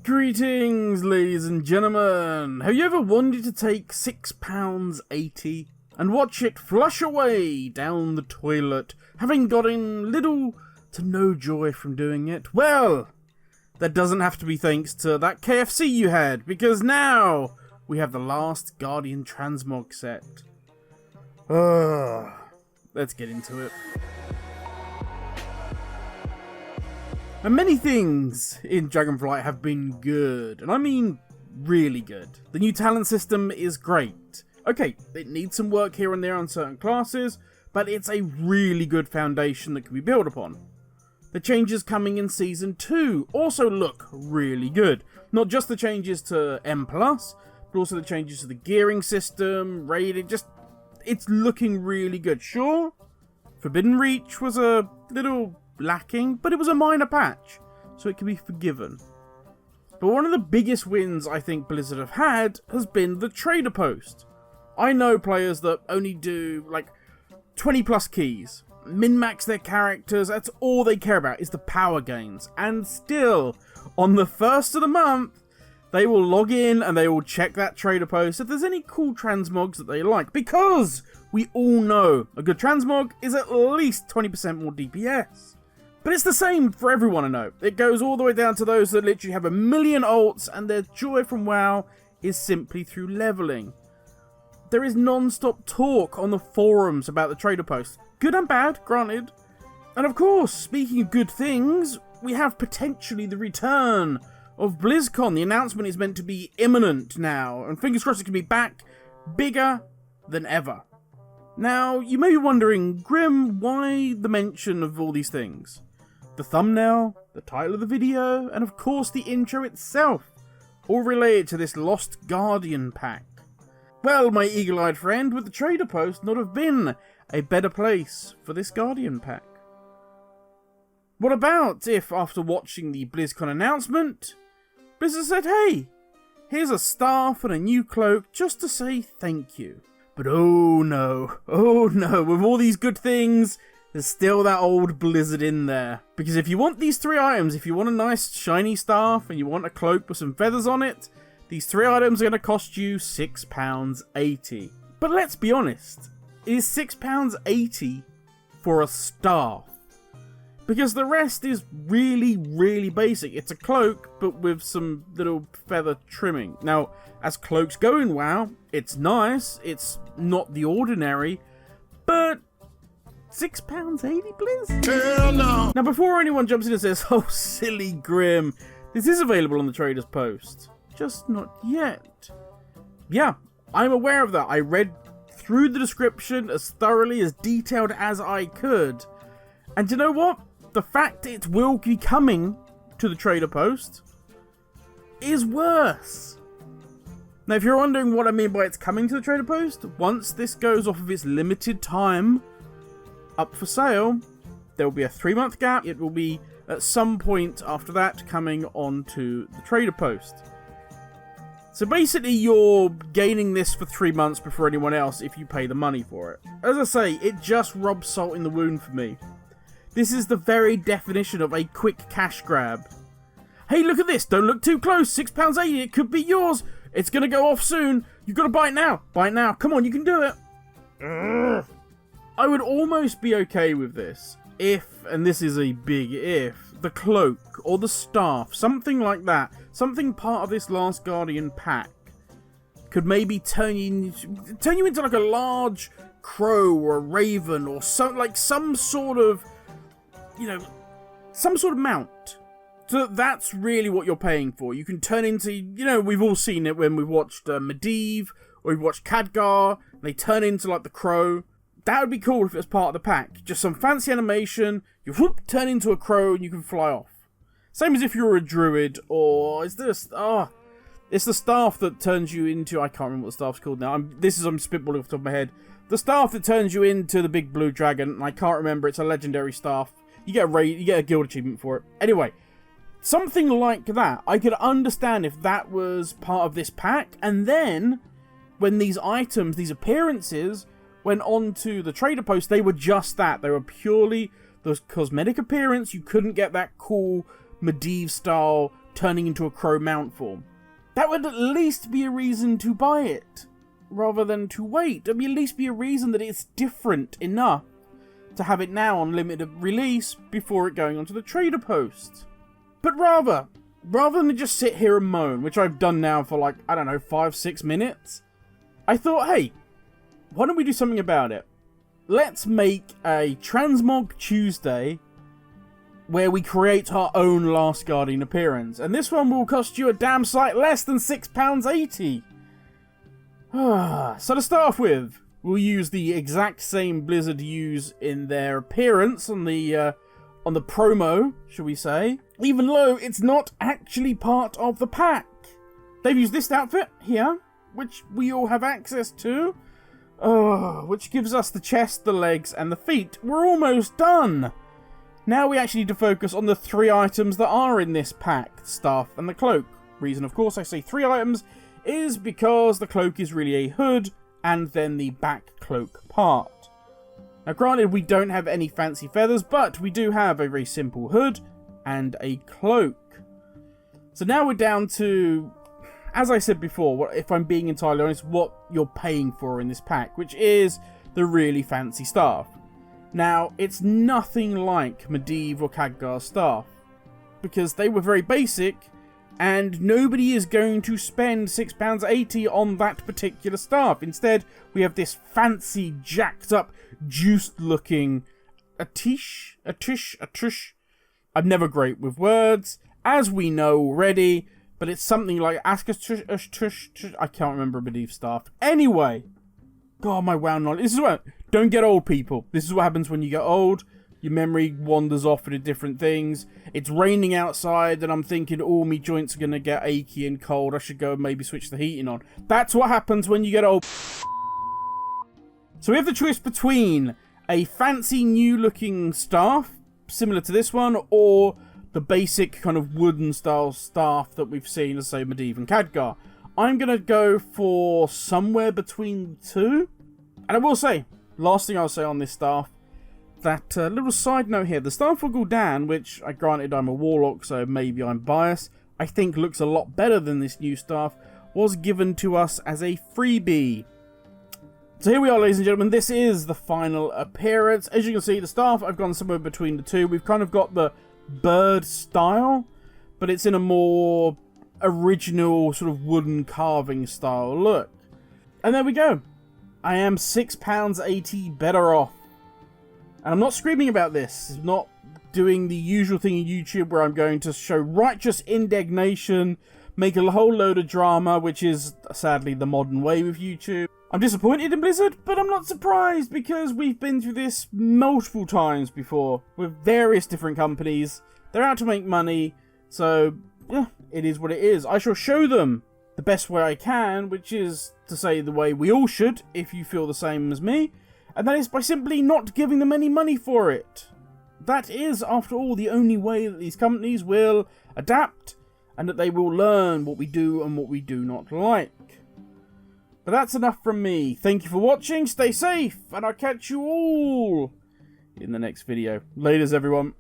Greetings, ladies and gentlemen. Have you ever wanted to take £6.80 and watch it flush away down the toilet, having gotten little to no joy from doing it? Well, that doesn't have to be thanks to that KFC you had, because now we have the last Guardian Transmog set. Let's get into it. And many things in Dragonflight have been good, and I mean really good. The new talent system is great. Okay, it needs some work here and there on certain classes, but it's a really good foundation that can be built upon. The changes coming in Season 2 also look really good. Not just the changes to M+, but also the changes to the gearing system, raiding, it's looking really good. Sure, Forbidden Reach was a little lacking, but it was a minor patch, so it can be forgiven. But one of the biggest wins I think Blizzard have had has been the trader post. I know players that only do like 20 plus keys, min-max their characters, that's all they care about is the power gains, and still, on the first of the month, they will log in and they will check that trader post if there's any cool transmogs that they like, because we all know a good transmog is at least 20% more DPS. But it's the same for everyone I know. It goes all the way down to those that literally have a million ults and their joy from WoW is simply through leveling. There is non-stop talk on the forums about the trader post. Good and bad, granted. And of course, speaking of good things, we have potentially the return of BlizzCon. The announcement is meant to be imminent now, and fingers crossed it can be back bigger than ever. Now, you may be wondering, Grim, why the mention of all these things? The thumbnail, the title of the video, and of course the intro itself, all related to this Lost Guardian pack. Well, my eagle-eyed friend, would the trader post not have been a better place for this Guardian pack? What about if, after watching the BlizzCon announcement, Blizzard said, hey, here's a staff and a new cloak just to say thank you. But oh no, with all these good things, there's still that old Blizzard in there. Because if you want these three items, if you want a nice shiny staff and you want a cloak with some feathers on it, these three items are going to cost you £6.80. But let's be honest, it is £6.80 for a staff. Because the rest is really, really basic. It's a cloak, but with some little feather trimming. Now, as cloaks go in WoW, it's nice, it's not the ordinary, but £6.80, Blizz? Hell no! Now, before anyone jumps in and says, oh, silly Grim, this is available on the Traders Post. Just not yet. Yeah, I'm aware of that. I read through the description as thoroughly, as detailed as I could. And you know what? The fact it will be coming to the Trader Post is worse. Now, if you're wondering what I mean by it's coming to the Trader Post, once this goes off of its limited time up for sale, there will be a 3-month gap. It will be at some point after that coming onto the Trader Post. So basically, you're gaining this for 3 months before anyone else if you pay the money for it. As I say, it just rubs salt in the wound for me. This is the very definition of a quick cash grab. Hey, look at this. Don't look too close. £6.80. It could be yours. It's going to go off soon. You've got to buy it now. Buy it now. Come on, you can do it. Ugh. I would almost be okay with this if, and this is a big if, the cloak or the staff, something like that, something part of this Last Guardian pack could maybe turn you into like a large crow or a raven or some sort of, some sort of mount. So that's really what you're paying for. You can turn into, we've all seen it when we've watched Medivh or we've watched Khadgar. They turn into like the crow. That would be cool if it was part of the pack. Just some fancy animation, you whoop, turn into a crow and you can fly off. Same as if you were a druid, or it's the staff that turns you into, I can't remember what the staff's called now. I'm spitballing off the top of my head. The staff that turns you into the big blue dragon, and I can't remember, it's a legendary staff. You get a guild achievement for it. Anyway, something like that. I could understand if that was part of this pack, and then when these items, these appearances, went on to the Trader Post, they were just that. They were purely the cosmetic appearance. You couldn't get that cool Medivh style turning into a crow mount form. That would at least be a reason to buy it, rather than to wait. It would at least be a reason that it's different enough to have it now on limited release before it going onto the trader post. But rather than just sit here and moan, which I've done now for like, I don't know, 5-6 minutes, I thought, hey, why don't we do something about it? Let's make a Transmog Tuesday where we create our own Last Guardian appearance. And this one will cost you a damn sight less than £6.80. So to start off with, we'll use the exact same Blizzard use in their appearance on the promo, shall we say, even though it's not actually part of the pack. They've used this outfit here, which we all have access to, which gives us the chest, the legs, and the feet. We're almost done. Now we actually need to focus on the 3 items that are in this pack, the staff and the cloak. Reason, of course, I say 3 items is because the cloak is really a hood, and then the back cloak part. Now granted, we don't have any fancy feathers, but we do have a very simple hood and a cloak. So now we're down to, as I said before, if I'm being entirely honest, what you're paying for in this pack, which is the really fancy staff. Now, it's nothing like Medivh or Khadgar's staff, because they were very basic, and nobody is going to spend £6.80 on that particular staff. Instead, we have this fancy, jacked up, juiced looking Atish. I'm never great with words, as we know already, but it's something like Askatush. I can't remember Medivh staff. Anyway, God, my WoW knowledge. This is what, don't get old, people. This is what happens when you get old. Your memory wanders off into different things. It's raining outside, and I'm thinking, oh, me joints are going to get achy and cold. I should go and maybe switch the heating on. That's what happens when you get old. So we have the choice between a fancy new-looking staff, similar to this one, or the basic kind of wooden-style staff that we've seen, let's say, Medivh and Khadgar. I'm going to go for somewhere between the two. And I will say, last thing I'll say on this staff, that little side note here, the Staff of Gul'dan, which, granted I'm a warlock, so maybe I'm biased, I think looks a lot better than this new staff, was given to us as a freebie. So here we are, ladies and gentlemen, this is the final appearance. As you can see, the staff, I've gone somewhere between the two. We've kind of got the bird style, but it's in a more original sort of wooden carving style look. And there we go. I am £6.80 better off. And I'm not screaming about this. I'm not doing the usual thing in YouTube where I'm going to show righteous indignation, make a whole load of drama, which is sadly the modern way with YouTube. I'm disappointed in Blizzard, but I'm not surprised because we've been through this multiple times before with various different companies. They're out to make money, so yeah, it is what it is. I shall show them the best way I can, which is to say the way we all should, if you feel the same as me. And that is by simply not giving them any money for it. That is, after all, the only way that these companies will adapt and that they will learn what we do and what we do not like. But that's enough from me. Thank you for watching, stay safe, and I'll catch you all in the next video. Laters, everyone.